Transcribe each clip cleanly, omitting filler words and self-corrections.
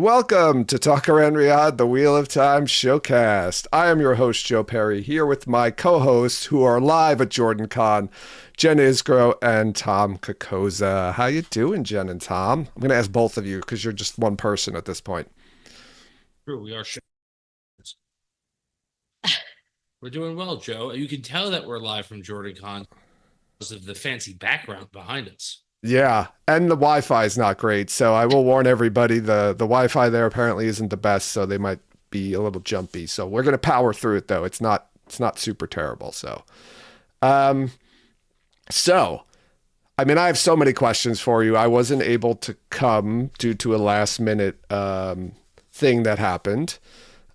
Welcome to Talk Around Riyadh, the Wheel of Time showcast. I am your host, Joe Perry, here with my co-hosts who are live at JordanCon, Jen Isgro and Tom Kokoza. How you doing, Jen and Tom? I'm going to ask both of you because you're just one person at this point. True, we are. We're doing well, Joe. You can tell that we're live from JordanCon because of the fancy background behind us. Yeah, and the Wi-Fi is not great, so I will warn everybody the Wi-Fi there apparently isn't the best, so they might be a little jumpy. So we're going to power through it though. It's not super terrible. Um, so I have so many questions for you. I wasn't able to come due to a last minute thing that happened.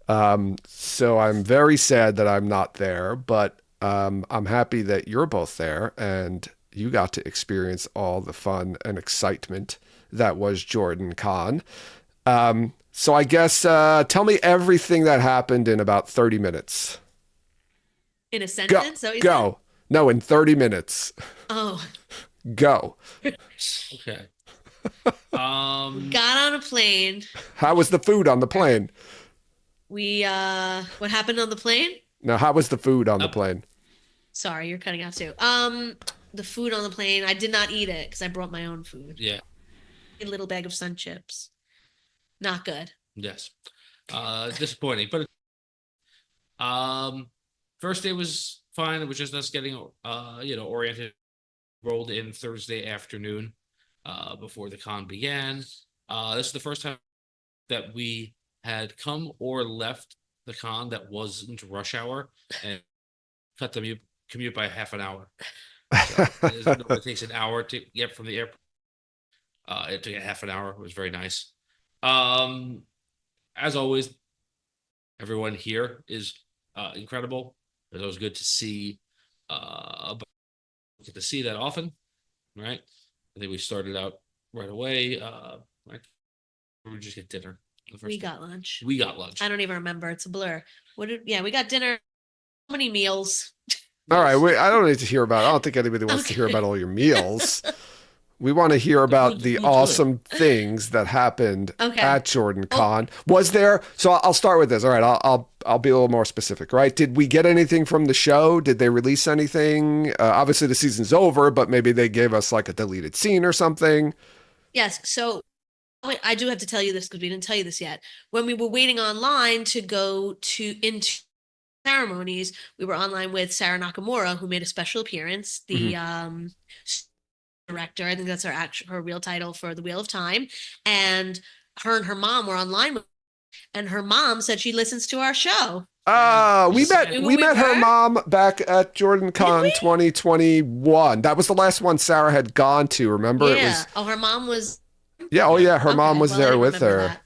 So I'm very sad that I'm not there, but I'm happy that you're both there and you got to experience all the fun and excitement that was JordanCon. So I guess tell me everything that happened in about 30 minutes. In a sentence? Go. No, in 30 minutes. Oh. Go. Okay. Got on a plane. How was the food on the plane? What happened on the plane? Now, how was the food on the plane? Sorry, you're cutting off too. The food on the plane, I did not eat it because I brought my own food. Yeah. A little bag of Sun Chips. Not good. Yes. Disappointing, but first day was fine. It was just us getting oriented, rolled in Thursday afternoon before the con began. This is the first time that we had come or left the con that wasn't rush hour and cut the commute by half an hour. So it takes an hour to get from the airport. It took a half an hour. It was very nice. As always, everyone here is incredible. It's always good to see. Get to see that often, right? I think we started out right away. Right? We just get dinner. We got lunch. We got lunch. I don't even remember. It's a blur. We got dinner. How many meals? All right, I don't need to hear about. I don't think anybody wants to hear about all your meals. We want to hear about the awesome things that happened at JordanCon. Was there? So I'll start with this. All right, I'll be a little more specific. Right? Did we get anything from the show? Did they release anything? Obviously, the season's over, but maybe they gave us like a deleted scene or something. Yes. So I do have to tell you this because we didn't tell you this yet. When we were waiting online to go into ceremonies, we were online with Sarah Nakamura, who made a special appearance. The director, I think that's her real title for the Wheel of Time, and her mom were online, and her mom said she listens to our show. We met her mom back at JordanCon 2021. That was the last one Sarah had gone to. Remember? Yeah. Her mom was. Yeah. Oh yeah. Her mom was there with her.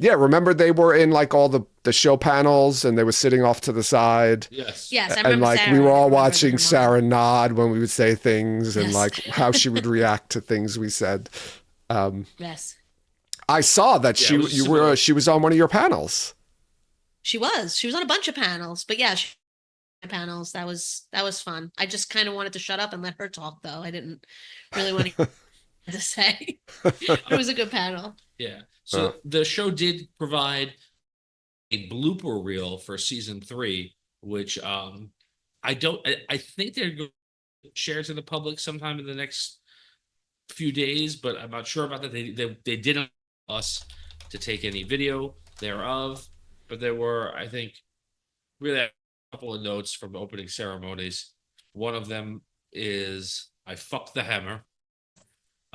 Remember they were in like all the show panels and they were sitting off to the side. Yes. Yes. I remember and like Sarah. We were all watching Sarah nod when we would say things and like how she would react to things we said. Yes. I saw that she was on one of your panels. She was on a bunch of panels, but yeah, panels. That was fun. I just kind of wanted to shut up and let her talk though. I didn't really want to say. It was a good panel. Yeah. So the show did provide a blooper reel for season 3, which I think they're going to share to the public sometime in the next few days, but I'm not sure about that. They didn't want us to take any video thereof, but there were, I think, really a couple of notes from opening ceremonies. One of them is "I fucked the hammer."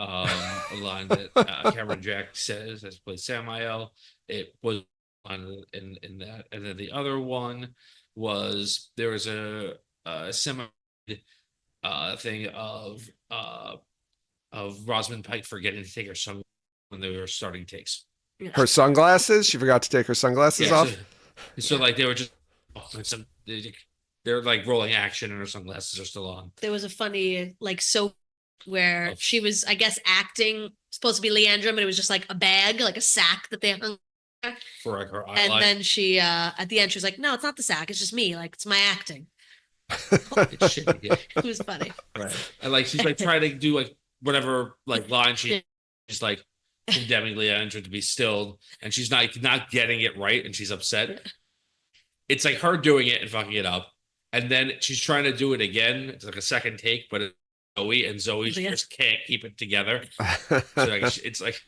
A line that Cameron Jack says has played Samael. It was on in that, and then the other one was there was a semi thing of Rosamund Pike forgetting to take her son when they were starting takes. Her sunglasses? She forgot to take her sunglasses off. So like they were just they're like rolling action and her sunglasses are still on. There was a funny where she was, I guess, acting supposed to be Leandra, but it was just like a bag, like a sack that they hung for like her eyeliner. And then she at the end she was like, "No, it's not the sack, it's just me. Like it's my acting." It's shitty, yeah. It was funny. Right. And like she's like trying to do like whatever like line she's like condemning Leandra to be stilled, and she's not getting it right, and she's upset. It's like her doing it and fucking it up, and then she's trying to do it again. It's like a second take, but it's Zoe, and Zoe just can't keep it together. So like, it's like,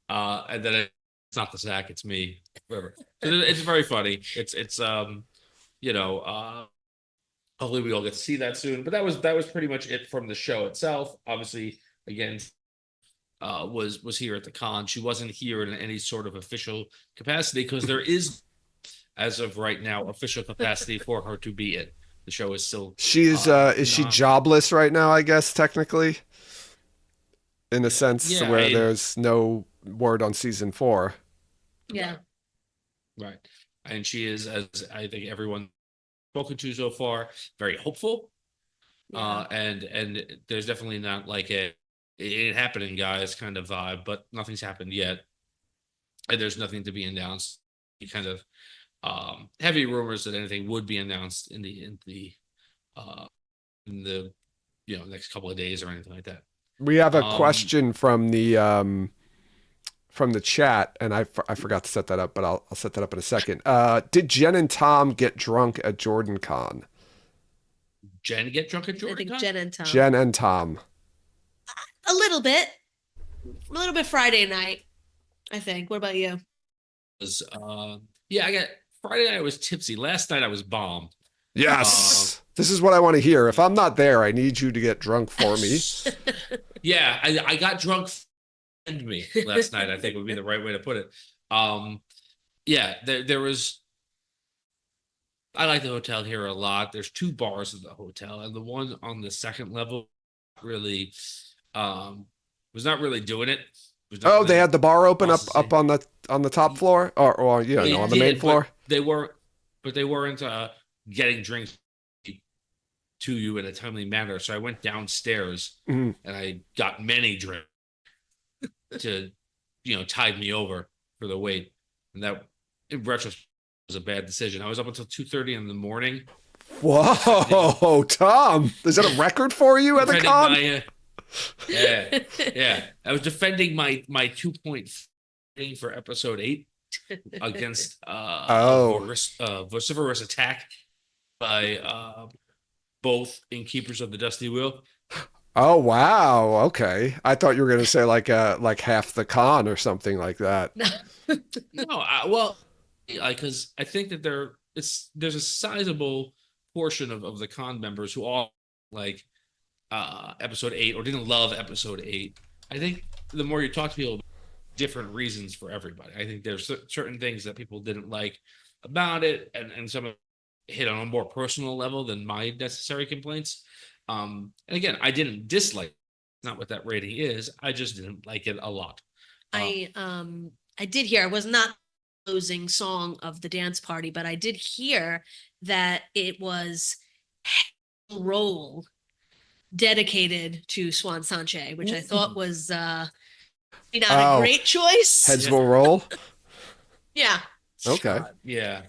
and then it's not the sack, it's me. Whatever. So it's very funny. It's you know, hopefully we all get to see that soon. But that was pretty much it from the show itself. Obviously, again, was here at the con. She wasn't here in any sort of official capacity because there is, as of right now, official capacity for her to be in. The show is still. She's is she jobless right now? I guess technically, in a sense where there's no word on season 4. Yeah. Right, and she is, as I think everyone spoken to so far, very hopeful. Yeah. And there's definitely not like it ain't happening, guys, kind of vibe, but nothing's happened yet, and there's nothing to be announced. Kind of heavy rumors that anything would be announced in the next couple of days or anything like that. We have a question from the chat, and I forgot to set that up, but I'll set that up in a second. Did Jen and Tom get drunk at JordanCon? Jen get drunk at JordanCon? I think Jen and Tom. Jen and Tom. A little bit Friday night, I think. What about you? Yeah, I got Friday night I was tipsy. Last night I was bombed. Yes. This is what I want to hear. If I'm not there, I need you to get drunk for me. Yeah, I got drunk and me last night, I think would be the right way to put it. Yeah, there was. I like the hotel here a lot. There's 2 bars in the hotel, and the one on the second level really was not really doing it. Oh, they had the bar open up on the top floor, or on the main floor. They weren't getting drinks to you in a timely manner. So I went downstairs and I got many drinks to tide me over for the wait, and that in retrospect was a bad decision. I was up until 2:30 in the morning. Whoa, Tom, is that a record for you at the con? Yeah. I was defending my 2-point for episode 8 against vociferous attack by both Innkeepers of the Dusty Wheel. Oh wow, okay. I thought you were gonna say like half the con or something like that. No, because I think that there's a sizable portion of the con members who all like episode 8 or didn't love episode 8. I think the more you talk to people, different reasons for everybody. I think there's certain things that people didn't like about it, and some hit on a more personal level than my necessary complaints. And again, I didn't dislike. Not what that rating is. I just didn't like it a lot. I did hear. I was not the closing song of the dance party, but I did hear that it was roll dedicated to Swan Sanche, which I thought was not a great choice. Heads will roll. Yeah. Okay. Yeah.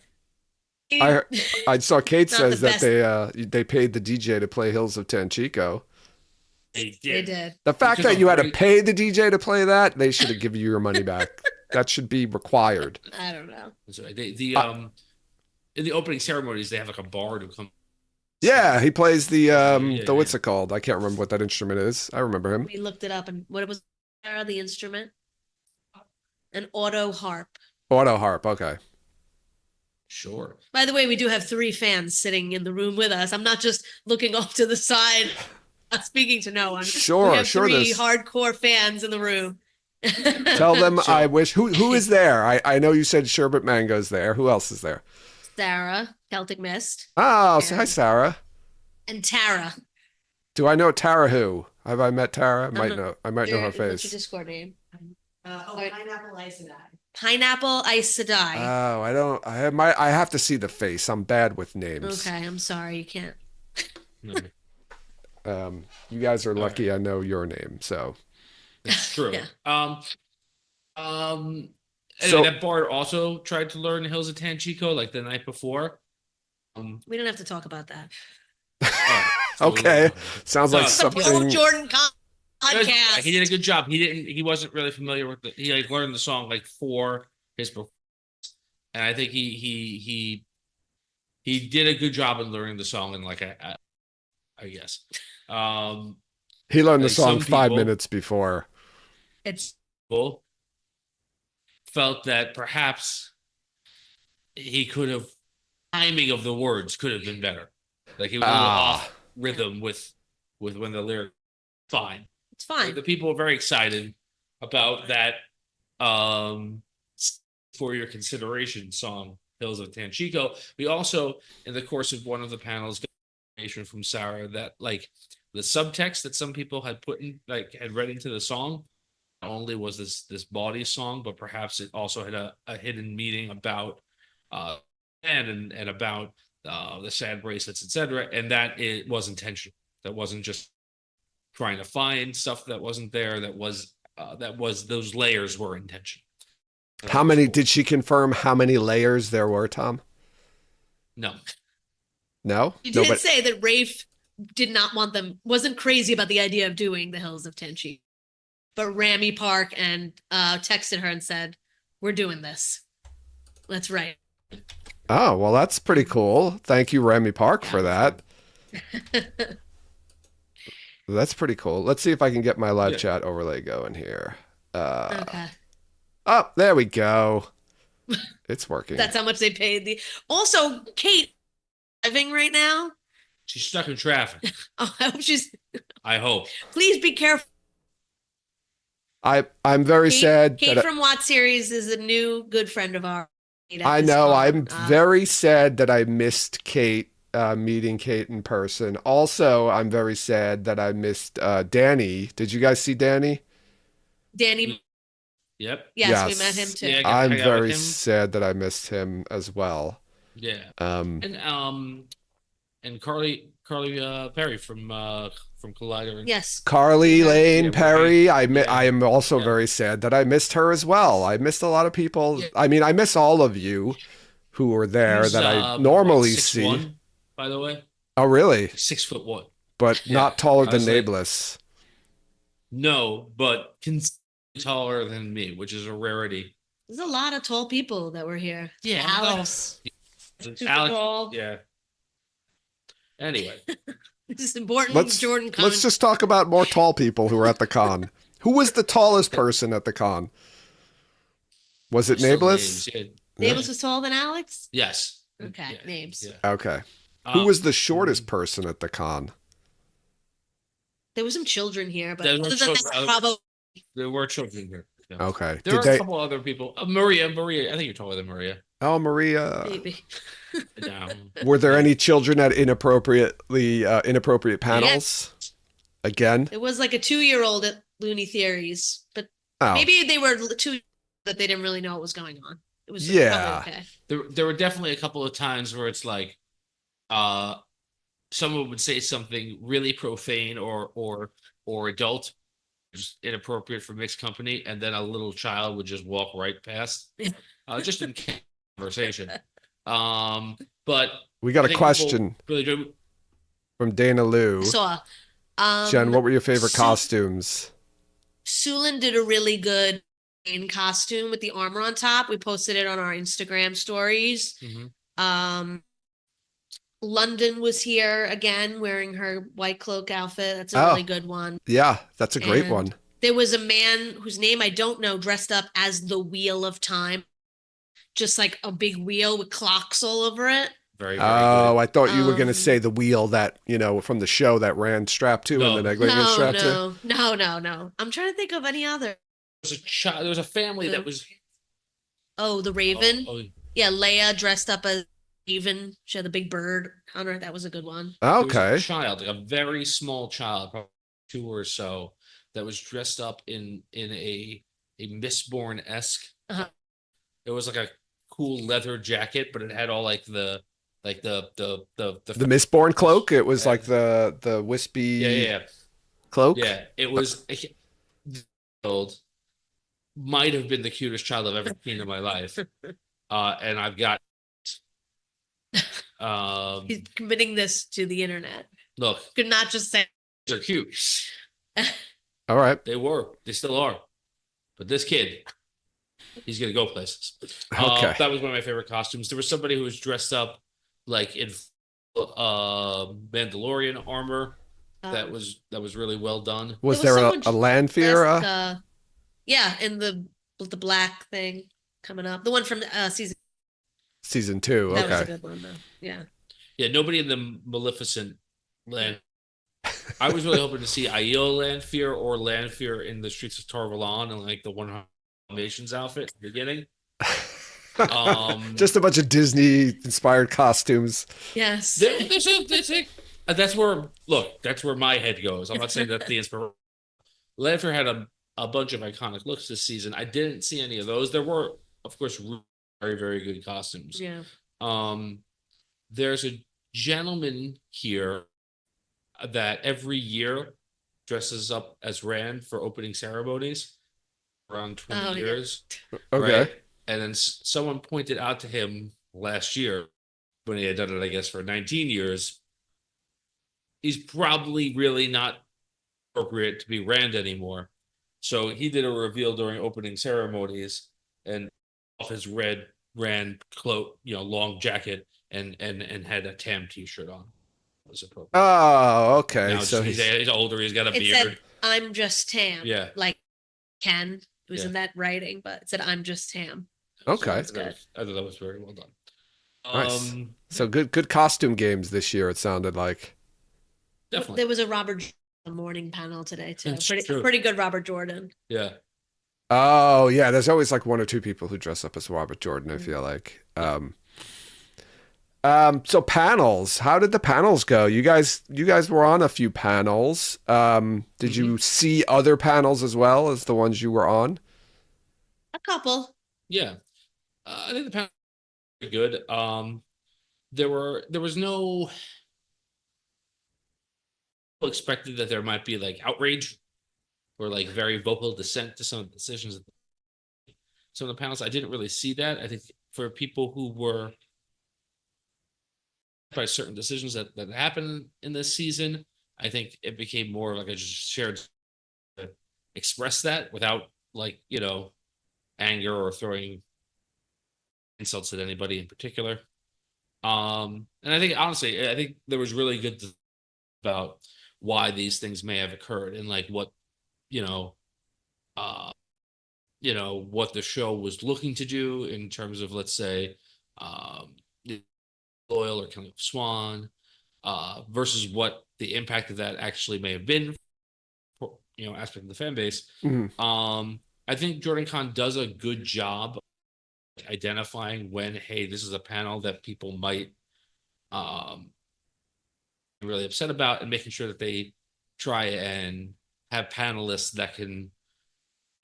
I saw Kate says that they paid the DJ to play Hills of Tanchico. They did. The fact that you had to pay the DJ to play that, they should have given you your money back. That should be required. I don't know. So in the opening ceremonies, they have like a bard who comes. Yeah, he plays the what's it called? I can't remember what that instrument is. I remember him. We looked it up, and what it was, the instrument? An auto harp. Auto harp. Okay. Sure. By the way, we do have 3 fans sitting in the room with us. I'm not just looking off to the side, not speaking to no one. Sure, we have sure. 3 hardcore fans in the room. Tell them I wish. Who is there? I know you said Sherbet Mango's there. Who else is there? Sarah, Celtic Mist. Oh, say hi, Sarah. And Tara. Do I know Tara who? Have I met Tara? I might know her face. What's your Discord name? Pineapple Ice Sedai. Pineapple Ice Sedai. Oh, I don't. I have to see the face. I'm bad with names. Okay, I'm sorry, you can't. You guys are lucky. Right. I know your name, so. It's true. Yeah. Anyway, that bard also tried to learn Hills of Tanchico like the night before. We don't have to talk about that. Okay, sounds like something. JordanCon. podcast. He did a good job. He wasn't really familiar with he like learned the song like for his performance. And I think he did a good job in learning the song and like I guess. He learned the Like song some 5 people- minutes before. It's People felt that perhaps he could have timing of the words could have been better. Like he was a little off rhythm with when the lyric fine. it's fine. The people are very excited about that for your consideration song, Hills of Tanchico. We also, in the course of one of the panels, got information from Sarah that like the subtext that some people had put in, like had read into the song, not only was this bawdy song, but perhaps it also had a hidden meaning about and about the sad bracelets, etc. And that it was intentional. That wasn't just trying to find stuff that wasn't there. That was those layers were intentional. How many did she confirm how many layers there were, Tom? No. No? You No, did but say that Rafe did not want them, wasn't crazy about the idea of doing the Hills of Tenchi. But Rami Park and texted her and said, "We're doing this. Let's write." oh, well, that's pretty cool. Thank you, Remy Park, for that. That's pretty cool. Let's see if I can get my live chat overlay going here. Okay. Oh, there we go. It's working. That's how much they paid the. Also, Kate driving right now. She's stuck in traffic. Oh, I hope she's. I hope. Please be careful. I'm very sad. Kate that from Watt Series is a new good friend of ours. I know. I'm very sad that I missed Kate, meeting Kate in person. Also, I'm very sad that I missed Danny. Did you guys see Danny? Danny. Yep. Yes, we met him too. Yeah, I got to I'm hang out very with him. sad that I missed him as well. Yeah. Um, And Carly Perry from Collider. Yes. Carly Lane Yeah, Perry. I yeah. am also Yeah. very sad that I missed her as well. I missed a lot of people. Yeah. I mean, I miss all of you who were there He's, that I normally 6'1", see. by the way. Oh, really? 6'1". But Yeah. not taller I than was like- Nablus. No, but taller than me, which is a rarity. There's a lot of tall people that were here. Yeah, Alex. Super Alex, tall. yeah. Anyway, This is important. Let's JordanCon. let's just talk about more tall people who were at the con. Who was the tallest person at the con? Was it still Nablus? names, Nables was taller than Alex? Yes. Okay, Yeah, names. yeah. Okay. Who Um, was the shortest person at the con? There were some children here, but There were other than that, children. probably There were children here. Yeah. Okay. There Did were a they? couple other people. Maria. I think you're taller than Maria. Oh, Maria. maybe. No. Were there any children at inappropriate panels? Again? It was like a 2-year-old at Looney Theories, but Oh, maybe they were too that they didn't really know what was going on. It was Yeah. probably okay. There were definitely a couple of times where it's like, someone would say something really profane or adult, just inappropriate for mixed company, and then a little child would just walk right past, just in conversation. But we got I a think question people really do. from Dana Lou. Saw. Jen, what were your favorite Su- costumes? Sulin did a really good in costume with the armor on top. We posted it on our Instagram stories. Mhm. London was here again wearing her white cloak outfit. That's a Oh. really good one. Yeah, that's a great And one. There was a man whose name I don't know dressed up as the Wheel of Time. Just like a big wheel with clocks all over it. Very, very Oh, good. I thought you were going to Um, say the wheel that, from the show that ran strapped to No. and the neck ran No, strapped to. no. I'm trying to think of any other. There was a family that was Oh, the Raven. oh, Yeah, Leia dressed up as Raven. She had the big bird on her. That was a good one. there was Okay. a child, like a very small child, probably 2 or so, that was dressed up in a Mistborn-esque. Uh-huh. It was like a cool leather jacket, but it had all like the The Mistborn cloak, it was like the wispy yeah. cloak. Yeah, it was old. Might have been the cutest child I've ever seen in my life. And I've got He's committing this to the internet. look, Could not just say they're cute. Oh, All right. They were. They still are. But this kid, he's gonna go places. Okay. That was one of my favorite costumes. There was somebody who was dressed up like in Mandalorian armor. That Um, was really well done. Was there there was a someone Lanfear? yeah, in the black thing coming up. The one from season. Season 2. That was a Okay. good one though. Yeah. Yeah, nobody in the Maleficent land. I was really hoping to see Aiel Lanfear or Lanfear in the Streets of Tarvalon and like the 100 Dalmatians outfit at the beginning. Just a bunch of Disney inspired costumes. Yes. That's where that's where my head goes. I'm not saying that's the inspiration. Lanfear had a bunch of iconic looks this season. I didn't see any of those. There were, of course, very, very good costumes. Yeah. There's a gentleman here that every year dresses up as Rand for opening ceremonies around 20 Oh, yeah. years. Okay. Right? And then someone pointed out to him last year when he had done it, I guess, for 19 years, he's probably really not appropriate to be Rand anymore. So he did a reveal during opening ceremonies and off his red Rand cloak, long jacket and had a Tam t-shirt on. Was appropriate. Oh, okay. Now So he's older, he's got a It beard. said, "I'm just Tam." Yeah. Like Ken was Yeah. in that writing, but it said, "I'm just Tam." Okay. That's good. I thought that was very well done. Nice. So good costume games this year, it sounded like. Definitely. There was a Robert Jordan morning panel today too. That's Pretty true. pretty good Robert Jordan. Yeah. Oh, yeah, there's always like one or two people who dress up as Robert Jordan, I feel like. So panels, how did the panels go? You guys were on a few panels. Did you see other panels as well as the ones you were on? A couple. Yeah. I think the panel was pretty good. There was no expected that there might be like outrage or like very vocal dissent to some of the decisions of some of the panels. I didn't really see that. I think for people who were by certain decisions that happened in this season, I think it became more like a just shared express that without like, anger or throwing insults at anybody in particular. And I think honestly, I think there was really good about why these things may have occurred and like what, what the show was looking to do in terms of, let's say, Loyal or kind of Swan, versus what the impact of that actually may have been for, aspect of the fan base. I think JordanCon does a good job identifying when, hey, this is a panel that people might be really upset about, and making sure that they try and have panelists that can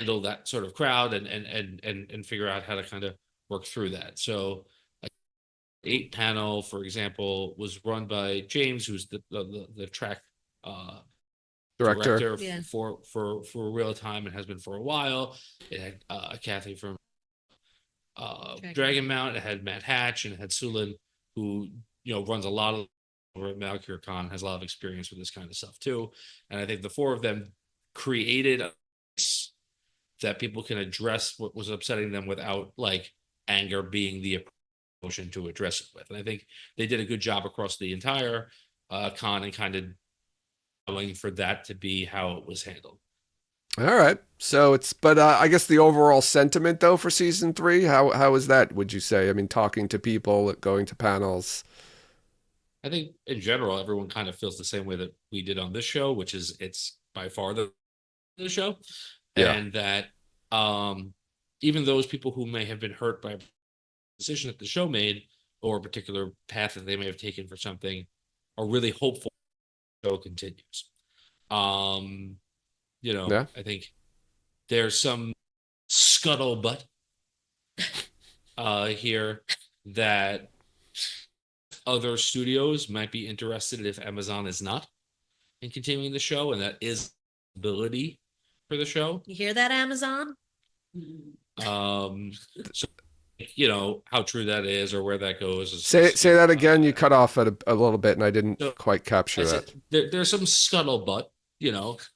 handle that sort of crowd and figure out how to kind of work through that. So 8 panel, for example, was run by James, who's the track director Yeah. for real time and has been for a while. It had Kathy from Dragon Mount. It had Matt Hatch, and it had Sulin, who runs a lot of over at Malkir Khan, has a lot of experience with this kind of stuff too. And I think the 4 of them created a space that people can address what was upsetting them without like anger being the emotion to address it with. And I think they did a good job across the entire con and kind of allowing for that to be how it was handled. All right. So but I guess the overall sentiment though for season 3, how is that, would you say? I mean, talking to people, going to panels. I think in general, everyone kind of feels the same way that we did on this show, which is it's by far the show. Yeah. And that even those people who may have been hurt by a decision that the show made or a particular path that they may have taken for something are really hopeful the show continues. Yeah. I think there's some scuttlebutt here that other studios might be interested if Amazon is not in continuing the show, and that is ability for the show. You hear that, Amazon? So how true that is or where that goes is Say that again. You cut off at a little bit, and I didn't So, quite capture I that. said, there's some scuttlebutt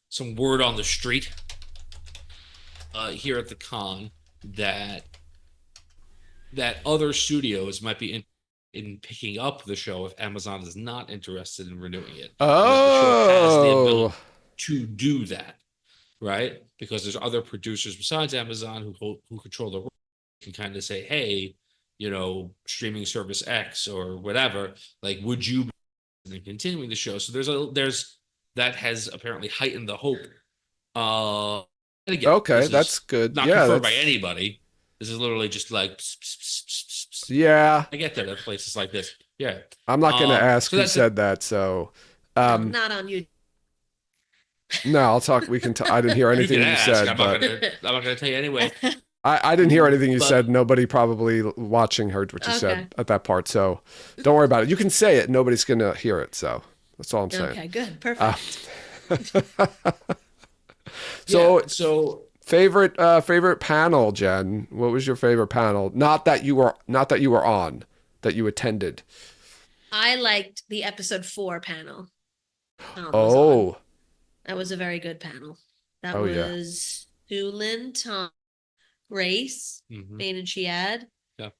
some word on the street here at the con that other studios might be in picking up the show if Amazon is not interested in renewing it. And that the show has the ability to do that, right? Because there's other producers besides Amazon who control the can kind of say, hey, streaming service X or whatever, like, would you be continuing the show? So there's that has apparently heightened the hope. And again, Okay, that's good. Not confirmed by anybody. This is literally just like, yeah. I get that at places like this. Yeah, I'm not going to ask so who said that. So, not on you. no, I'll talk. We can. I didn't hear anything you said. I'm not going to tell you anyway. I didn't hear anything you said. Nobody probably watching heard what you said at that part. So don't worry about it. You can say it. Nobody's going to hear it. So that's all I'm saying. Okay, good. Perfect. So favorite panel, Jen. What was your favorite panel? Not that you were on, that you attended. I liked the episode 4 panel. That was a very good panel. That was Sue Lynn, Tom, Grace, Maine and Chiad. Yeah.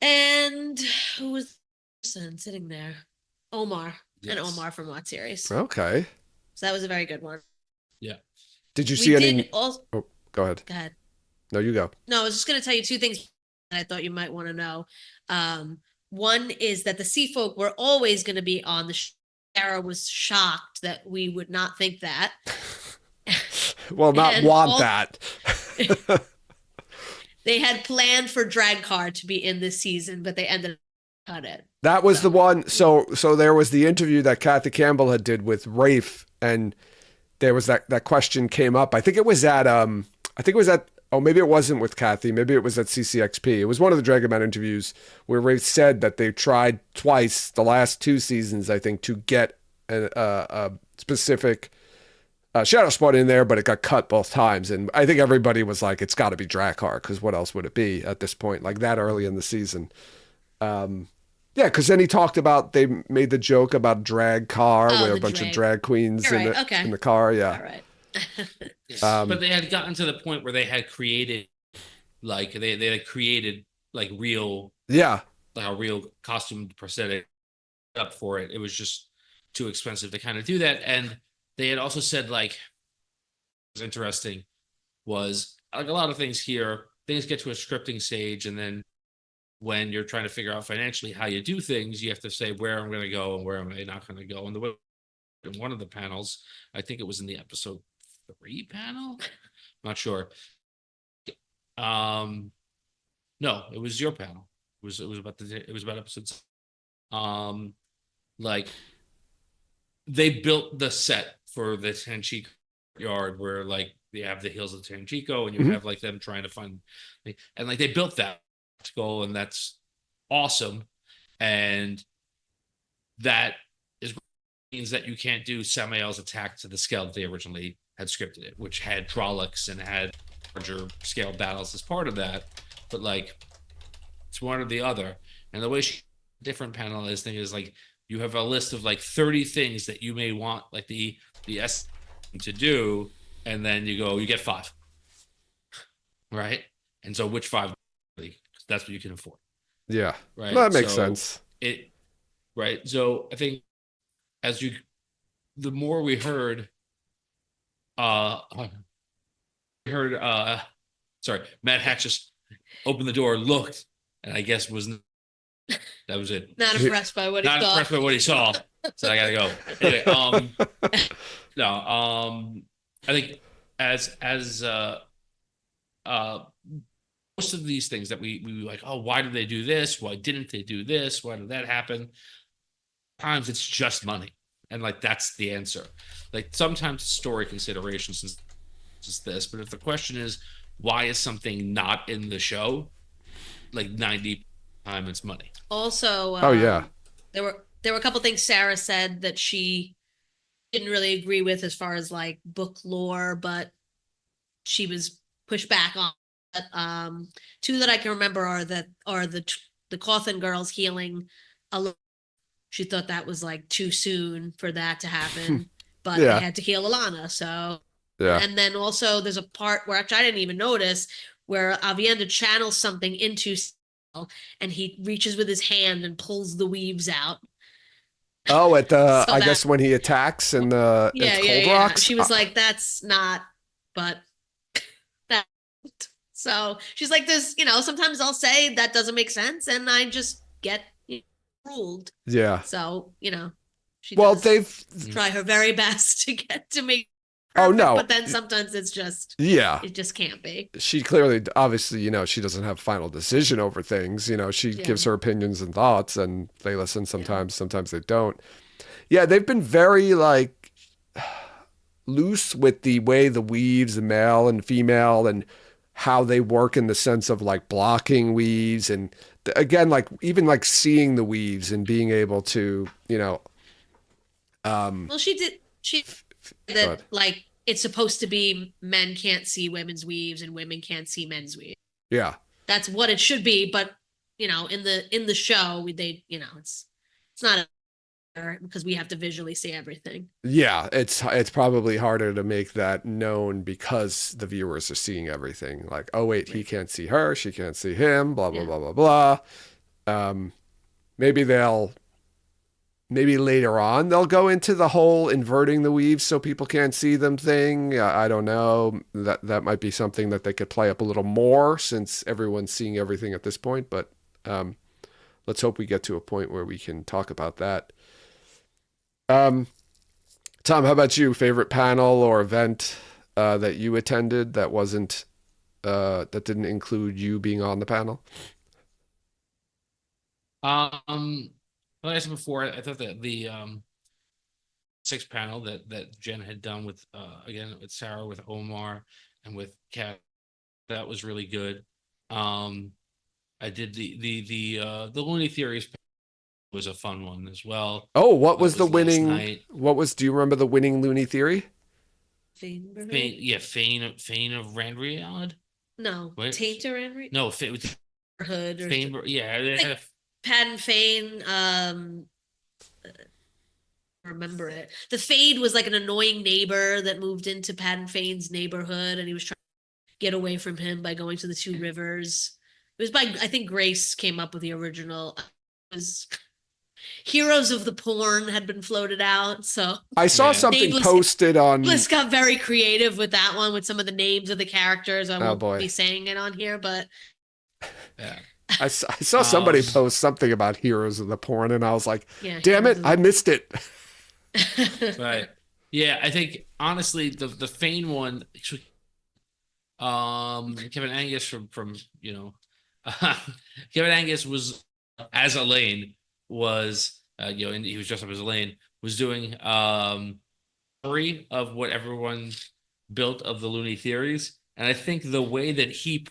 And who was the person sitting there? Omar. Yes. And Omar from What Series. Okay. So that was a very good one. Yeah. Did you see any? Also, go ahead. Go ahead. No, you go. No, I was just going to tell you 2 things that I thought you might want to know. One is that the Sea Folk were always going to be on the show. Sarah was shocked that we would not think that. Well, not want that. They had planned for Drag Car to be in this season, but they ended up cut it. That was the one. So there was the interview that Kathy Campbell had did with Rafe, and there was that question came up. I think it was at oh, maybe it wasn't with Kathy. Maybe it was at CCXP. It was one of the Dragon Man interviews where Rafe said that they tried twice the last 2 seasons, I think, to get a specific Shadow Spot in there, but it got cut both times. And I think everybody was like, it's got to be Drakkar, because what else would it be at this point, like that early in the season? Yeah, because then he talked about, they made the joke about drag car with a bunch of drag queens in the car. Yeah. All right. But they had gotten to the point where they had created, like, they had created like real, like a real costume prosthetic up for it. It was just too expensive to kind of do that. And they had also said, like, what was interesting was, like, a lot of things here, things get to a scripting stage, and then when you're trying to figure out financially how you do things, you have to say where I'm going to go and where am I not going to go. And the way in one of the panels, I think it was in the episode 3 panel, not sure. No, it was your panel. It was about episodes. Like, they built the set for the Tanchico yard where, like, they have the hills of Tanchico, and you have like them trying to find, and like they built that goal, and that's awesome. And that means that you can't do Samael's attack to the scale that they originally had scripted it, which had Trollocs and had larger scale battles as part of that. But like, it's one or the other. And the way different panelist thing is, like, you have a list of like 30 things that you may want, like the S to do, and then you get 5, right? And so which 5? That's what you can afford. Yeah, right. That makes sense. Right. So I think the more we heard, sorry, Matt Hatch just opened the door, looked, and I guess that was it. Not impressed by what he saw. Not impressed by what he saw. So I gotta go. Anyway, I think as most of these things that we like, oh, why did they do this? Why didn't they do this? Why did that happen? Sometimes it's just money. And like, that's the answer. Like, sometimes story considerations is this, but if the question is, why is something not in the show? Like 90% it's money. Also, there were a couple things Sarah said that she didn't really agree with as far as like book lore, but she was pushed back on. 2 that I can remember are the Cawthon girls healing alone. She thought that was like too soon for that to happen. but Yeah. they had to heal Alana. So, Yeah. and then also there's a part where actually I didn't even notice where Avienda channels something into Ciel, and he reaches with his hand and pulls the weaves out. Oh, at the, So I that- guess when he attacks and Yeah, it's yeah, Cold yeah. Rocks. She was like, that's not, but that. So she's like, there's, sometimes I'll say that doesn't make sense, and I just get ruled. Yeah. So, she Well, does they've, try her very best to get to make Oh, perfect, no. but then sometimes it's just, yeah. it just can't be. She clearly, obviously, she doesn't have final decision over things. She Yeah. gives her opinions and thoughts, and they listen sometimes. Sometimes they don't. Yeah, they've been very like loose with the way the weaves, the male and female, and how they work in the sense of like blocking weaves, and again, like even like seeing the weaves and being able to, Well, she Go that ahead. like it's supposed to be men can't see women's weaves and women can't see men's weaves. Yeah. That's what it should be, but in the show it's not because we have to visually see everything. Yeah, it's probably harder to make that known because the viewers are seeing everything. Like, oh wait, he can't see her, she can't see him, blah blah Yeah. blah blah blah. Maybe later on they'll go into the whole inverting the weaves so people can't see them thing. I don't know. That might be something that they could play up a little more since everyone's seeing everything at this point. But let's hope we get to a point where we can talk about that. Tom, how about you? Favorite panel or event that you attended that wasn't that didn't include you being on the panel? Like I said before, I thought that the sixth panel that Jen had done with again with Sarah, with Omar, and with Kat, that was really good. I did the Looney Theories was a fun one as well. Oh, what was That the last winning? night. Do you remember the winning Looney Theory? Fane, Fane of Randriad. No, Wait. Tainter and No, Fane, Hood or yeah, they had Pat and Fane. Remember it. The Fade was like an annoying neighbor that moved into Pat and Fane's neighborhood, and he was trying to get away from him by going to the Two Rivers. It was I think Grace came up with the original. It was Heroes of the Porn had been floated out, so I saw Yeah. something Nameless- posted on. Bliss got very creative with that one with some of the names of the characters. I won't boy. be saying it on here, but yeah. I saw somebody Um, post something about Heroes of the Porn, and I was like, yeah. "Damn it, I missed it." Right. Yeah, I think honestly the Fane one actually, Kevin Angus from Kevin Angus was as Elaine was and he was dressed up as Elaine, was doing three of what everyone built of the Looney Theories, and I think the way that he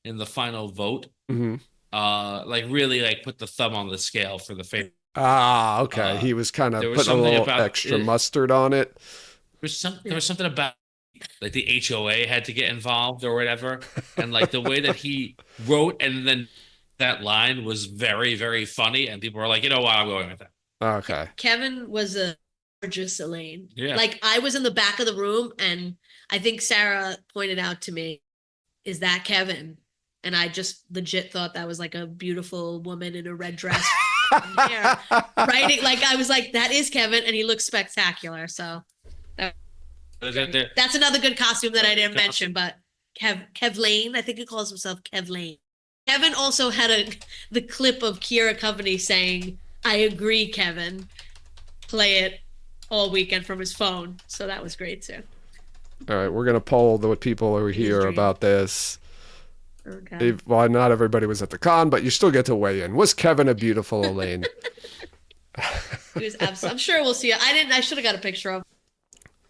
in the final vote Mhm. like really like put the thumb on the scale for the Fane. Ah, okay. He was kind of there was putting a something little about extra it- mustard on it. There was something about like the HOA had to get involved or whatever, and like the way that he wrote and then that line was very, very funny, and people were like, you know what, I'm going with that. Okay. Kevin was a gorgeous Elaine. Yeah. Like I was in the back of the room, and I think Sarah pointed out to me, "Is that Kevin?" And I just legit thought that was like a beautiful woman in a red dress. Yeah. Right? Like I was like, "That is Kevin," and he looks spectacular. So that's another good costume that I didn't mention. But Kev Lane, I think he calls himself Kev Lane. Kevin also had the clip of Kira Coveney saying, "I agree, Kevin." Play it all weekend from his phone. So that was great too. All right, we're gonna poll the people over His here dream. about this. Okay. Well, not everybody was at the con, but you still get to weigh in. Was Kevin a beautiful Elaine? He was I'm sure we'll see. I should have got a picture of him.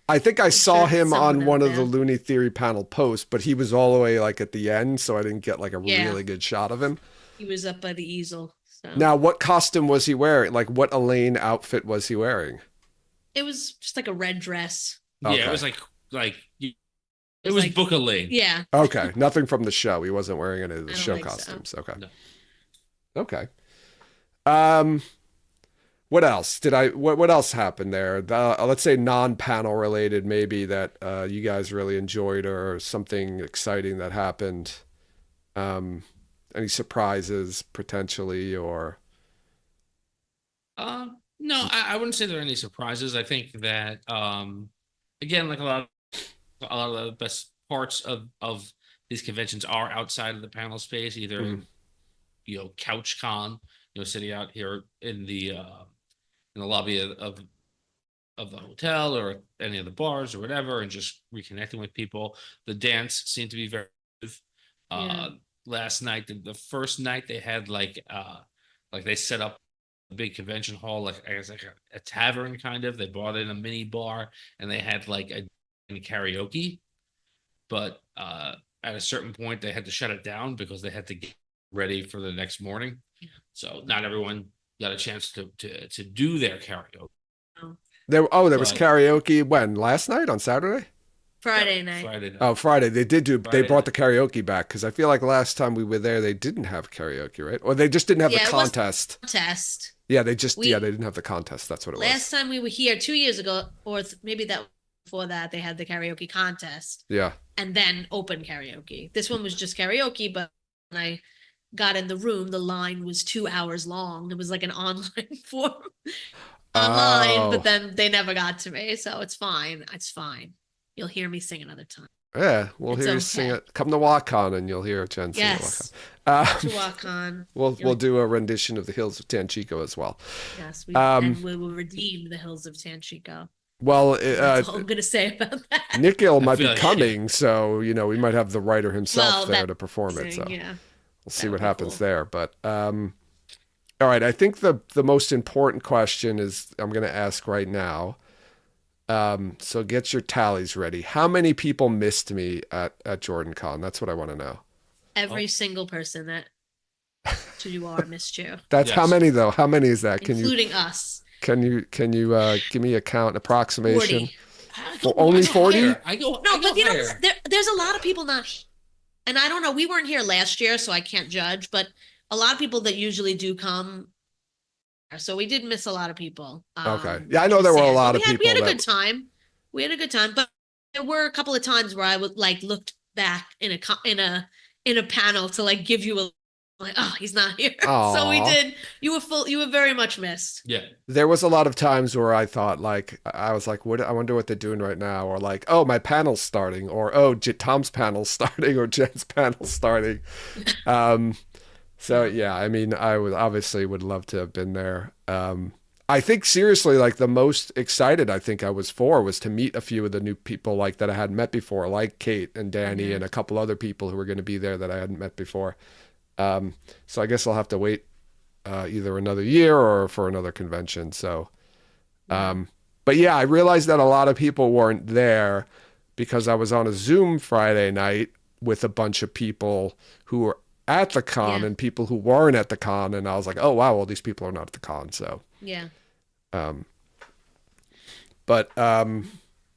I think I saw sure him someone on out one of there. the Looney Theory panel posts, but he was all the way like at the end, so I didn't get like a Yeah. really good shot of him. He was up by the easel. So Now, what costume was he wearing? Like, what Elaine outfit was he wearing? it was just like a red dress. Yeah, Okay. it was like it was was like- Book of Lane. Yeah. Okay, nothing from the show. He wasn't wearing any of the I don't show think so. costumes. Okay. No. Okay. What else what else happened there? Let's say non-panel related, maybe that you guys really enjoyed, or something exciting that happened. Um, any surprises potentially, or No, I wouldn't say there are any surprises. I think that again, like a lot of the best parts of these conventions are outside of the panel space, either Mhm. couch con, sitting out here in the lobby of the hotel or any of the bars or whatever, and just reconnecting with people. The dance seemed to be very Yeah. last night. The first night they had like they set up a big convention hall, like I guess like a tavern kind of. They brought in a mini bar and they had like a karaoke, but at a certain point they had to shut it down because they had to get ready for the next morning. So not everyone got a chance to do their karaoke. there was But karaoke when last night on Saturday? Friday night. Friday night. Oh, Friday. They Friday brought night. the karaoke back because I feel like last time we were there they didn't have karaoke, right? Or they just didn't have the Yeah, it was contest. Contest. Yeah, they just We- yeah, they didn't have the contest. That's what it Last was. time we were here 2 years ago, or maybe that before that, they had the karaoke contest Yeah. and then open karaoke. This one was just karaoke, but when I got in the room, the line was 2 hours long. It was like an online form online, but Oh. then they never got to me, so it's fine. It's fine. You'll hear me sing another time. Yeah, we'll It's hear you sing okay. it. Come to WalkCon and you'll hear Jen sing Yes. at To WalkCon. walk on. We'll do a rendition of the Hills of Tanchico as well. Yes, Um, and we will redeem the hills of Tanchico. Well, That's all I'm gonna say about that. Nikhil might be feel like- coming, so we might have the writer himself Well, there that's to perform it. So Yeah. we'll see that what would be happens cool. there. But all right, I think the most important question is I'm going to ask right now. So get your tallies ready. How many people missed me at JordanCon? That's what I want to know. Every single person that to you are missed you, That's how Yes. many though? How many is that? including us. Can you give me a count approximation? 40. For only 40? I No, I go but higher. there's a lot of people not, and I don't know. We weren't here last year, so I can't judge. But a lot of people that usually do come, so we did miss a lot of people. Okay. Yeah, I know which there is were a sad, lot but of we had a people good time. We had a good time, but there were a couple of times where I would like looked back in a panel to like give you a like, oh, he's not here. So we Aw. did. You were very much missed. Yeah. There was a lot of times where I thought like I was like, what? I wonder what they're doing right now, or like, oh, my panel's starting, or oh, Tom's panel's starting, or Jen's panel's starting. So yeah, I mean, I would obviously would love to have been there. I think seriously, like the most excited I think I was to meet a few of the new people like that I hadn't met before, like Kate and Danny and a couple other people who were going to be there that I hadn't met before. So I guess I'll have to wait either another year or for another convention. So, but yeah, I realized that a lot of people weren't there because I was on a Zoom Friday night with a bunch of people who were at the con Yeah. and people who weren't at the con. And I was like, oh, wow, well, these people are not at the con. So, Yeah. but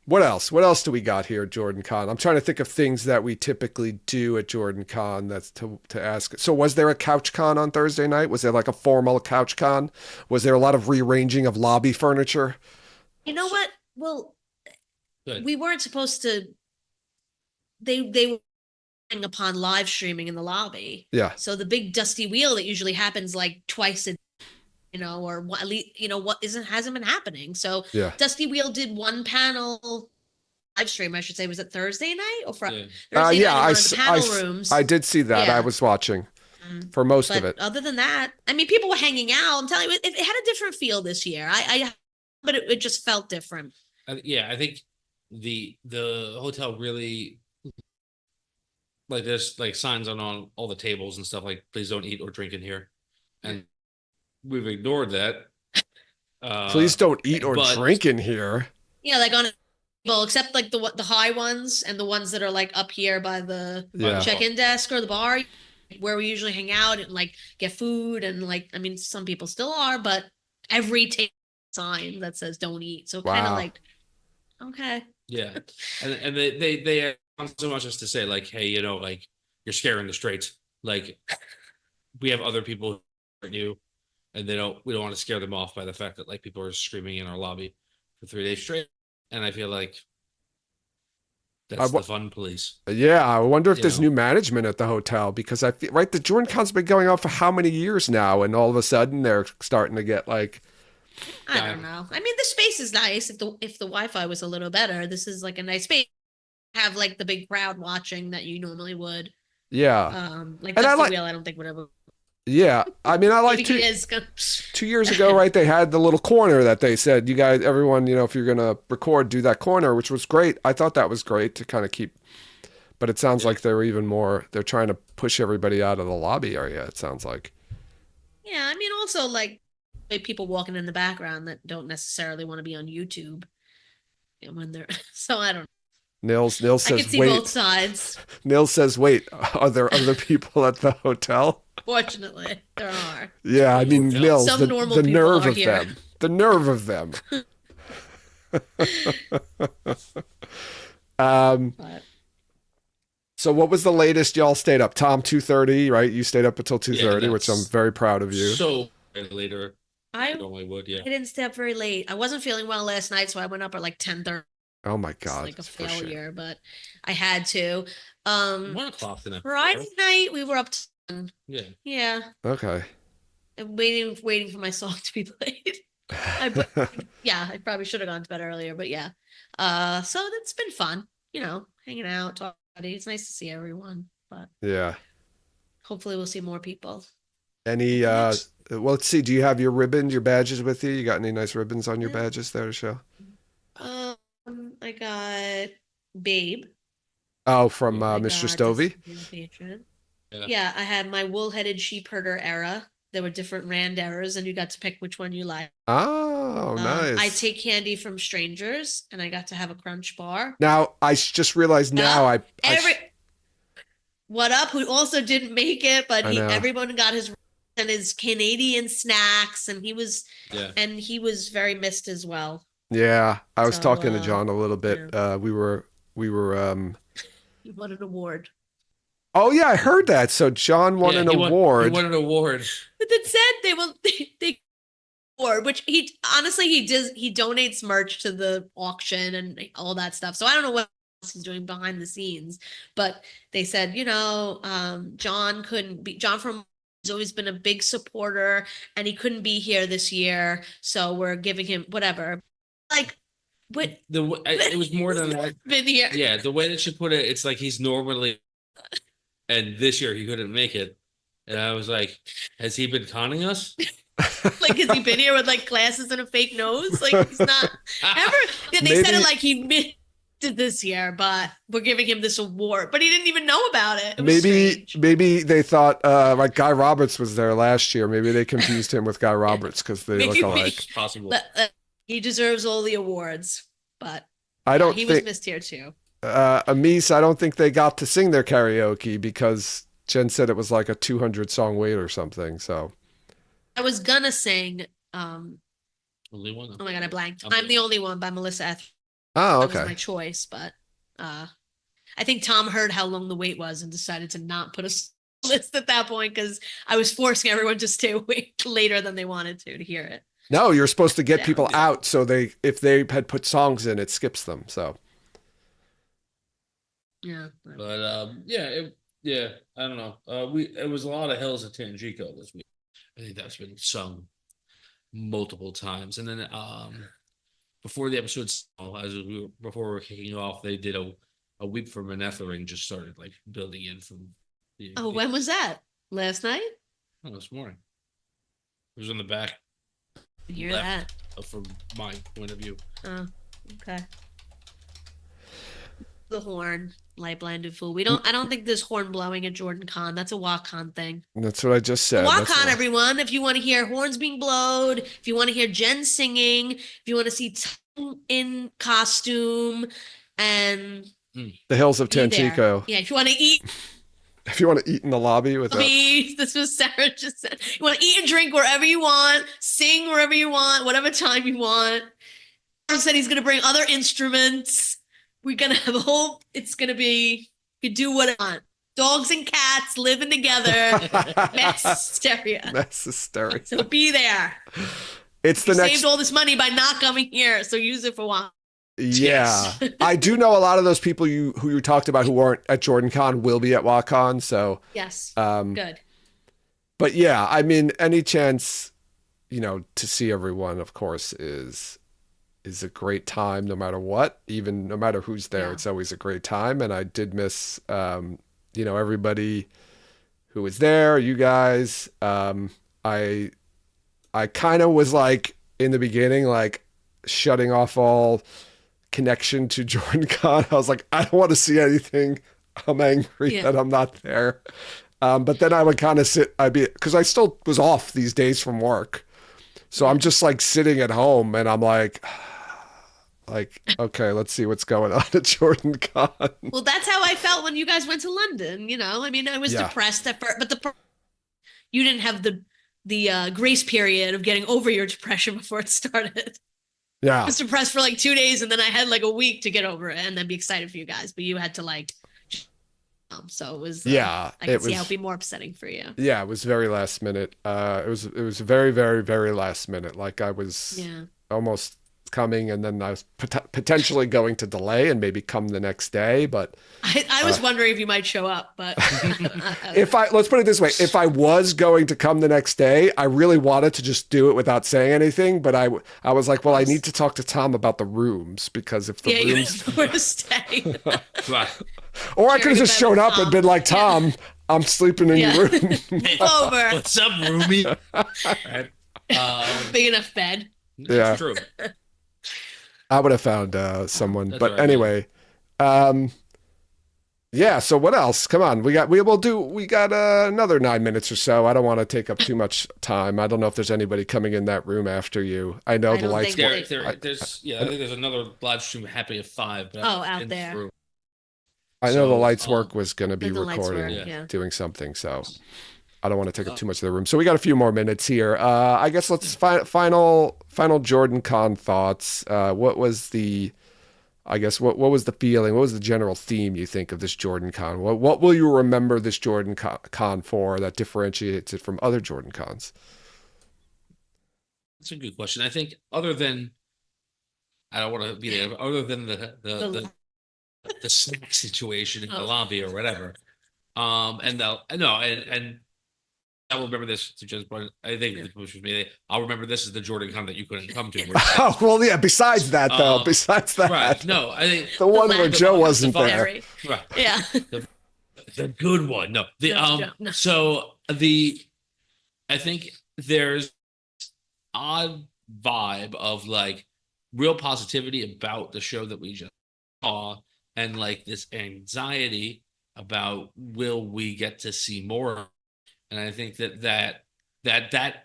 what else? What else do we got here at JordanCon? I'm trying to think of things that we typically do at JordanCon that's to ask. So was there a couch con on Thursday night? Was there like a formal couch con? Was there a lot of rearranging of lobby furniture? You know what? Well, Good. we weren't supposed to. They were upon live streaming in the lobby. Yeah. So the big dusty wheel that usually happens like twice a, or what, at least, what hasn't been happening. So Yeah. Dusty Wheel did one panel live stream, I should say. Was it Thursday night or Yeah. Friday? Yeah, night in one of the panel rooms. I did see that. I Yeah. was watching for most But of it. other than that, I mean, people were hanging out. I'm telling you, it had a different feel this year. But it just felt different. Yeah, I think the hotel really, like, there's like signs on all the tables and stuff like, please don't eat or drink in here, and we've ignored that. Please don't eat or but- drink in here. Yeah, like on a table, except like the high ones and the ones that are like up here by the Yeah. check-in desk or the bar where we usually hang out and like get food and like, I mean, some people still are, but every table sign that says don't eat. So kind of Wow. like, okay. Yeah, and they want so much as to say like, hey, like, you're scaring the straights. Like, we have other people who hurt you, and we don't want to scare them off by the fact that like people are screaming in our lobby for 3 days straight. And I feel like that's the fun police. Yeah, I wonder if You there's know? new management at the hotel, because I feel right. The JordanCon's been going on for how many years now, and all of a sudden they're starting to get like. I don't know. I mean, the space is nice. If the Wi-Fi was a little better, this is like a nice space. Have like the big crowd watching that you normally would. Yeah. Like And Dusty Wheel, I don't think would ever. Yeah, I mean, I like Maybe he 2 is gonna. 2 years ago, right? They had the little corner that they said, you guys, everyone, if you're gonna record, do that corner, which was great. I thought that was great to kind of keep. But it sounds like they're even more. They're trying to push everybody out of the lobby area. It sounds like. Yeah, I mean, also like people walking in the background that don't necessarily want to be on YouTube, and when they're so I don't. Nils I says, can see wait. both sides. Nils says, wait, are there other people at the hotel? Fortunately, there are. Yeah, I mean, Nils, Some the normal people nerve are of here. them. The nerve of them. But So what was the latest y'all stayed up? Tom, 2:30, right? You stayed up until 2:30, Yeah, which I'm that's very proud of you. So later, I I normally would, yeah. didn't stay up very late. I wasn't feeling well last night, so I went up at like 10:30. Oh my It's God. like a for shit. failure, but I had to. 1:00 the night Friday before. night we were up to 10. Yeah. Yeah, Okay. and waiting for my song to be played. Yeah, I probably should have gone to bed earlier, but yeah. So that's been fun, hanging out, talking. It's nice to see everyone, but Yeah. hopefully we'll see more people. Any, well, let's see. Do you have your ribbons, your badges with you? You got any nice ribbons on your Yeah. badges there to show? I got Babe. Oh, from I Mr. got Stovey? Destiny's Patron. Yeah. Yeah, I had my wool-headed sheep herder era. There were different Rand eras, and you got to pick which one you like. Oh, nice. I take candy from strangers, and I got to have a crunch bar. Now, I just realized now What up? Who also didn't make it, but I know. everyone got his and his Canadian snacks, and he was very missed as well. Yeah, I was So, talking to John a little bit. yeah. We were He won an award. Oh yeah, I heard that. So John won an award. He won an award. But that said, they award, which he honestly he donates merch to the auction and all that stuff. So I don't know what else he's doing behind the scenes, but they said, John couldn't be. John from has always been a big supporter, and he couldn't be here this year, so we're giving him whatever. Like, what? It was more than that. Been here. Yeah, the way that she put it, it's like he's normally, and this year he couldn't make it, and I was like, has he been conning us? Like, has he been here with like glasses and a fake nose? Like, he's not ever. They said it like he missed it this year, but we're giving him this award, but he didn't even know about it. It was strange. Maybe they thought like Guy Roberts was there last year. Maybe they confused him with Guy Roberts because they look alike. Possible. But, he deserves all the awards, but I don't he think was missed here too. Amis, I don't think they got to sing their karaoke because Jen said it was like a 200 song wait or something. So I was gonna sing. Only one. Oh my god, I blanked. I'm the only one by Melissa Etheridge. Oh, That okay. was my choice, but I think Tom heard how long the wait was and decided to not put a list at that point because I was forcing everyone to stay awake later than they wanted to hear it. No, you're supposed to get Yeah. people out so if they had put songs in, it skips them. So Yeah. But I don't know. It was a lot of Hills of Tangico this week. I think that's been sung multiple times. And then before the episode, before we were kicking off, they did a Weep for Manethering just started like building in from the When was that? Last night? this morning. It was in the back Hear left that? from my point of view. Oh, okay. The horn, light blinded fool. I don't think there's horn blowing at JordanCon. That's a WalkCon thing. that's what I just said. That's WalkCon, all. everyone. If you want to hear horns being blowed, if you want to hear Jen singing, if you want to see Tom in costume, and The Hills of be there. Tanchico. Yeah, if you want to eat. If you want to eat in the lobby with This was Sarah just said. You want to eat and drink wherever you want, sing wherever you want, whatever time you want. Sarah said he's going to bring other instruments. We're going to have it's going to be, you do what I want. dogs and cats living together, mass hysteria. Mass hysteria. So be there. It's the You next. saved all this money by not coming here, so use it for one. Yeah, I do know a lot of those people who you talked about who weren't at JordanCon will be at WatCon. So Yes. um, Good. but yeah, I mean, any chance, to see everyone, of course, is a great time, no matter what, even no matter who's there. Yeah. It's always a great time. And I did miss, everybody who was there, you guys. I kind of was like in the beginning, like shutting off all connection to JordanCon. I was like, I don't want to see anything. I'm angry that I'm not there. But then I would kind of because I still was off these days from work. So I'm just like sitting at home and I'm like, okay, let's see what's going on at JordanCon. Well, that's how I felt when you guys went to London. I mean, I was depressed at first, but you didn't have the grace period of getting over your depression before it started. Yeah. I was depressed for like 2 days, and then I had like a week to get over it and then be excited for you guys. But you had to so it was. I can see how it'd be more upsetting for you. Yeah, it was very last minute. It was very, very, very last minute. Like I was almost coming, and then I was potentially going to delay and maybe come the next day. But I was wondering if you might show up, but let's put it this way, if I was going to come the next day, I really wanted to just do it without saying anything. But I was like, well, I need to talk to Tom about the rooms, because if the rooms, where to stay. or I could have just shown up and been like, Tom, I'm sleeping in your room. Over. What's up, roomie? Big enough bed. Yeah, true. I would have found someone. That's But what I anyway, yeah. So what else? Come on, we got another 9 minutes or so. I don't want to take up too much time. I don't know if there's anybody coming in that room after you. I know the lights. I think there's another live stream happening at 5. But out there. Through. I know the lights work was going to be the lights recording, work, doing something. So I don't want to take up too much of the room. So we got a few more minutes here. I guess let's final JordanCon thoughts. What was the feeling? What was the general theme, you think, of this JordanCon? What will you remember this JordanCon for that differentiates it from other JordanCons? That's a good question. I think other than, I don't want to be there, but other than the snack situation in the lobby or whatever. And I will remember this to just point. I think which was me. I'll remember this as the JordanCon that you couldn't come to. Oh well, yeah. Besides that, though, right? No, I think the one where Joe wasn't there. Right. Yeah. The good one. No. No. So I think there's odd vibe of like real positivity about the show that we just saw, and like this anxiety about will we get to see more. And I think that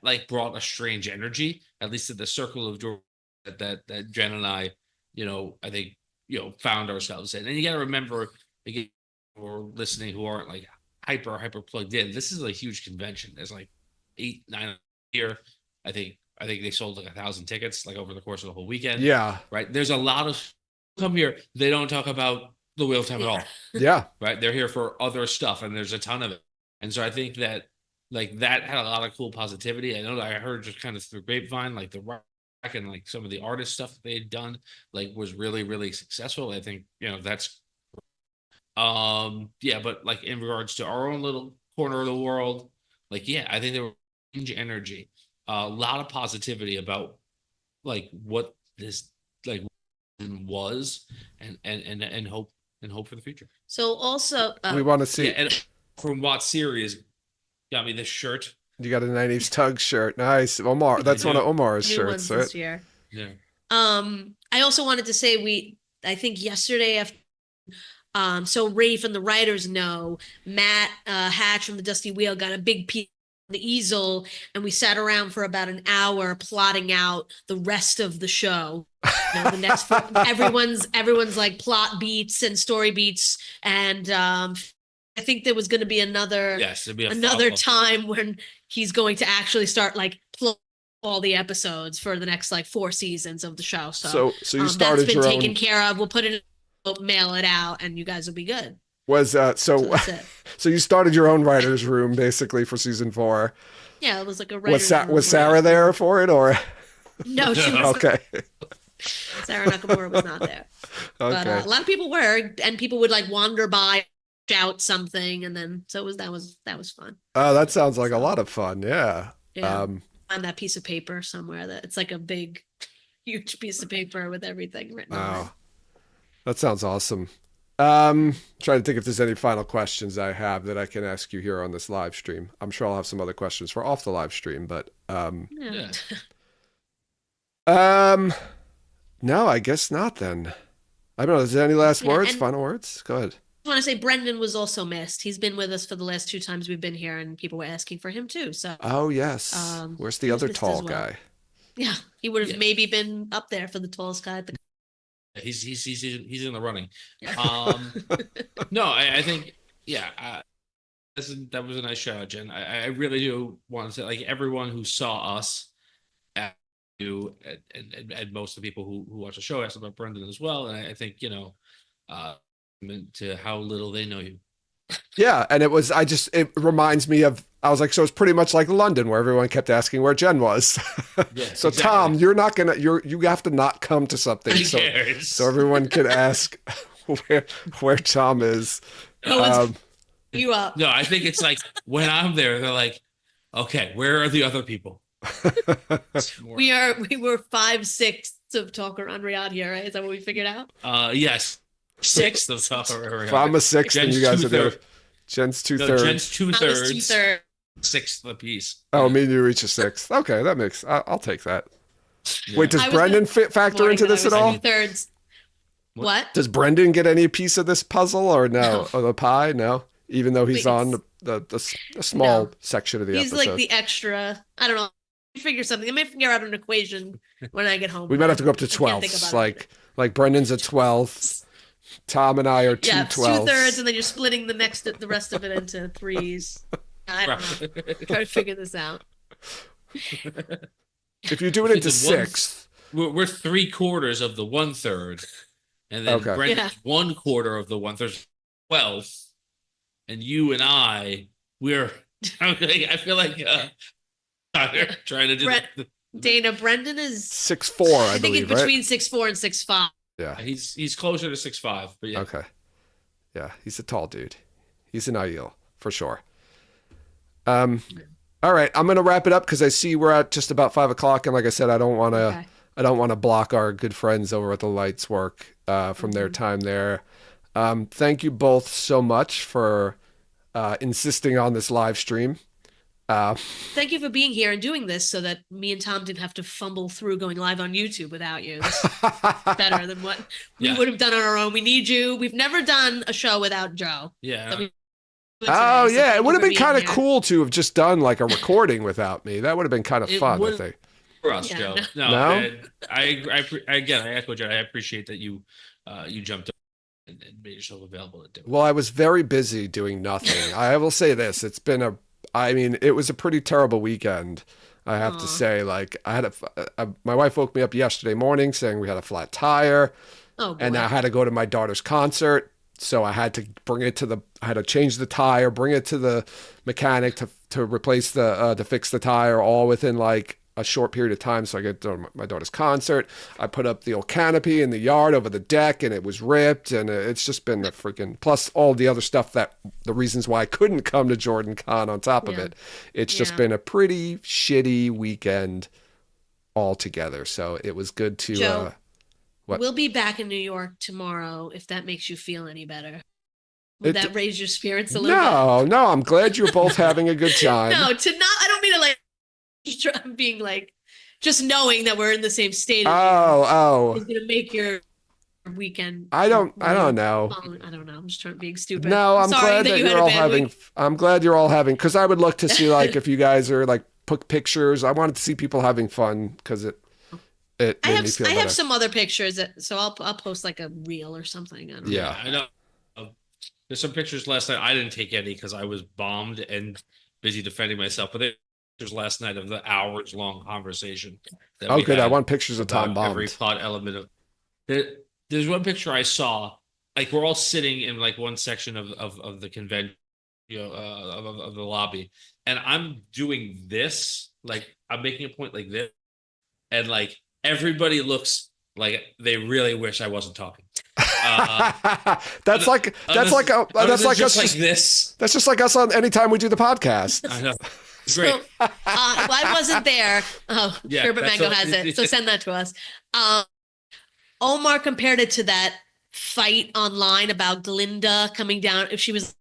like brought a strange energy, at least in the circle of Jordan that Jen and I, I think, found ourselves in. And you got to remember, again, for listening who aren't like hyper plugged in, this is a huge convention. There's like 8-9 here. I think they sold like 1,000 tickets like over the course of the whole weekend. Yeah. Right. There's a lot of come here. They don't talk about the wheel time at all. Yeah. Right. They're here for other stuff, and there's a ton of it. And so I think that like that had a lot of cool positivity. I know that I heard just kind of through grapevine, like the rock and like some of the artist stuff that they had done, like was really, really successful. I think, that's but like in regards to our own little corner of the world, like, I think there was huge energy, a lot of positivity about like what this like was and hope for the future. So also we want to see and from what series got me this shirt. You got a 90s Tug shirt. Nice. Omar. That's one of Omar's new shirts, ones right? this year. Yeah. I also wanted to say I think yesterday after so Rafe and the writers know Matt Hatch from the Dusty Wheel got a big piece of the easel, and we sat around for about an hour plotting out the rest of the show. The next everyone's like plot beats and story beats, and I think there was going to be another time when he's going to actually start like all the episodes for the next like 4 seasons of the show. So you started that's been your taken own... care of. We'll put it in, we'll mail it out, and you guys will be good. Was So so that's it. so you started your own writer's room basically for season 4. Yeah, it was like a Was writer's room Was where- Sarah there for it or No, she was okay. Sarah Nakamura was not there. But Okay. a lot of people were, and people would like wander by, shout something, and then so it was that was fun. Oh, that sounds like a So, lot of fun. Yeah. yeah, Um, find that piece of paper somewhere that it's like a big, huge piece of paper with everything written on it. wow. That sounds awesome. Trying to think if there's any final questions I have that I can ask you here on this live stream. I'm sure I'll have some other questions for off the live stream, but Yeah. no, I guess not then. I don't know. Is there any last Yeah, words, and- final words? Go ahead. I want to say Brendan was also missed. He's been with us for the last 2 times we've been here, and people were asking for him too. So Oh, yes. Where's the he was other missed tall as well. guy? yeah, he would have Yeah. maybe been up there for the tallest guy at the. He's in the running. Yeah. No, I think that was a nice shout out, Jen. I really do want to say, like, everyone who saw us at you and most of the people who watch the show asked about Brendan as well, and I think to how little they know you. Yeah, and it reminds me of, I was like, so it's pretty much like London where everyone kept asking where Jen was. Yeah, So exactly. Tom, you have to not come to something Who so cares? everyone can ask where Tom is. No one's Um, you up. No, I think it's like when I'm there, they're like, okay, where are the other people? We were 5/6 of talker on Riyadh here, right? Is that what we figured out? Yes, sixth of if I'm a sixth, and Jen's you guys are the other. 2/3. Jen's No, 2/3. Jen's I was 2/3, 2/3. sixth apiece. Oh, me and you reach a sixth. Okay, that makes. I'll take that. Yeah. Wait, does I was Brendan factor Morning into that I this at was all? 2/3. What? What? Does Brendan get any piece of this puzzle or no? No. Or the pie? No, even though he's Wait, on the small No. section of the He's episode. like the extra. I don't know. Figure something. I may figure out an equation when I get home. We might have to go up to I can't think 12ths. about it. Like Brendan's a 12th. Tom and I are two Yeah, 12ths. 2/3, and then you're splitting the rest of it into threes. I don't know. Try to figure this out. If you do it into It's a one- sixth, We're 3/4 of the 1/3, and then Okay. Brendan's 1/4 of the 1/3, 12th, and you and we're. I feel like trying to do. Brett- Dana, Brendan is 6'4", I I think believe, it's right? between 6'4" and 6'5". Yeah. He's closer to 6'5", but yeah. Okay. Yeah, he's a tall dude. He's an Aiel for sure. All right, I'm gonna wrap it up because I see we're at just about 5 o'clock, and like I said, I don't want to. Okay. I don't want to block our good friends over at the Lights work from their time there. Thank you both so much for insisting on this live stream. Thank you for being here and doing this so that me and Tom didn't have to fumble through going live on YouTube without you. This is better than what we Yeah. would have done on our own. We need you. We've never done a show without Joe. Yeah. That we- Oh today, so yeah, thank it you would have for been kind of being here. cool to have just done like a recording without me. That would have been kind of It fun, I would- think. For us, Yeah, Joe. no. No, again, I echo Joe. I appreciate that you jumped up and made yourself available to do it. Well, I was very busy doing nothing. I will say this: it was a pretty terrible weekend. I have to Aw. say, like, my wife woke me up yesterday morning saying we had a flat tire, Oh, boy. and I had to go to my daughter's concert. So I had to I had to change the tire, bring it to the mechanic to replace to fix the tire, all within like a short period of time. So I get to my daughter's concert. I put up the old canopy in the yard over the deck, and it was ripped. And it's just been a freaking, plus all the other stuff the reasons why I couldn't come to JordanCon on top of Yeah. it. It's just Yeah. been a pretty shitty weekend altogether. So it was good to, Joe, what? We'll be back in New York tomorrow if that makes you feel any better. Would It- that raise your spirits a little bit? No, I'm glad you're both having a good time. No, I don't mean to like I'm being like just knowing that we're in the same state is Oh, gonna make your weekend. I don't know. I don't know. I'm just trying being stupid. No, I'm sorry glad that you had you're a all bad having. week. I'm glad you're all having, because I would look to see like if you guys are like put pictures. I wanted to see people having fun because it I made me feel I better. have some other pictures so I'll post like a reel or something. I don't know. Yeah. I know. There's some pictures last night. I didn't take any because I was bombed and busy defending myself. But there's pictures last night of the hours-long conversation. That Oh, we good. I had want pictures of Tom about every bombed. plot element of. There's one picture I saw like we're all sitting in like one section of the convention, of the lobby, and I'm doing this, like I'm making a point like this, and like everybody looks like they really wish I wasn't talking. That's like us. This. That's just like us on anytime we do the podcast. I know. So, Great. I wasn't there. Oh, Yeah, Sherbet that's Mango what- has it. So send that to us. Omar compared it to that fight online about Glinda coming down. If she was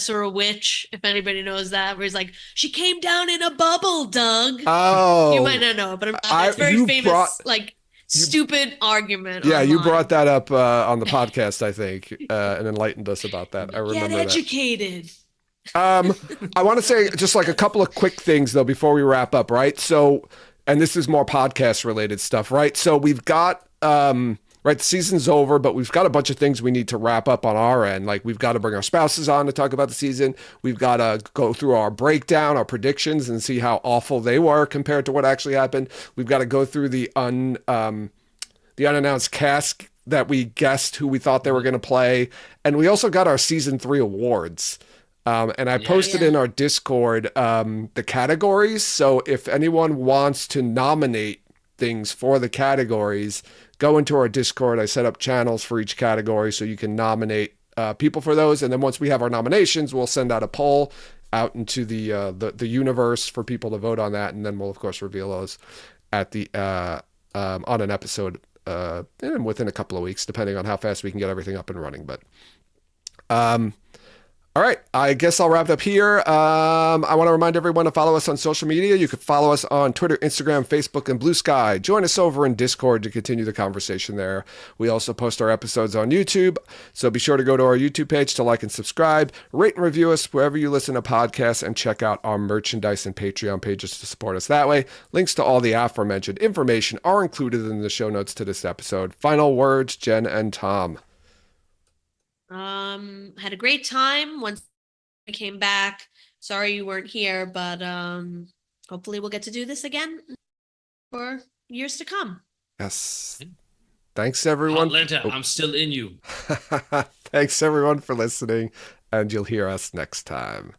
or a witch, if anybody knows that, where he's like, she came down in a bubble, Doug. Oh, You might not know, but it's very you famous, stupid argument. Yeah, you online. brought that up on the podcast, I think, and enlightened us about that. I remember Get that. educated. I want to say just like a couple of quick things though before we wrap up, right? So, and this is more podcast related stuff, right? So we've got right, the season's over, but we've got a bunch of things we need to wrap up on our end. Like we've got to bring our spouses on to talk about the season. We've got to go through our breakdown, our predictions, and see how awful they were compared to what actually happened. We've got to go through the unannounced cast that we guessed who we thought they were going to play, and we also got our season 3 awards. And I posted in our Discord the categories. So if anyone wants to nominate things for the categories, go into our Discord. I set up channels for each category so you can nominate people for those. And then once we have our nominations, we'll send out a poll out into the universe for people to vote on that. And then we'll, of course, reveal those at the on an episode within a couple of weeks, depending on how fast we can get everything up and running. But all right, I guess I'll wrap it up here. I want to remind everyone to follow us on social media. You can follow us on Twitter, Instagram, Facebook, and Blue Sky. Join us over in Discord to continue the conversation there. We also post our episodes on YouTube, so be sure to go to our YouTube page to like and subscribe, rate and review us wherever you listen to podcasts, and check out our merchandise and Patreon pages to support us that way. Links to all the aforementioned information are included in the show notes to this episode. Final words, Jen and Tom. Had a great time once we came back. Sorry you weren't here, but hopefully we'll get to do this again for years to come. Yes. Thanks, everyone. Atlanta, I'm still in you. Thanks, everyone, for listening, and you'll hear us next time.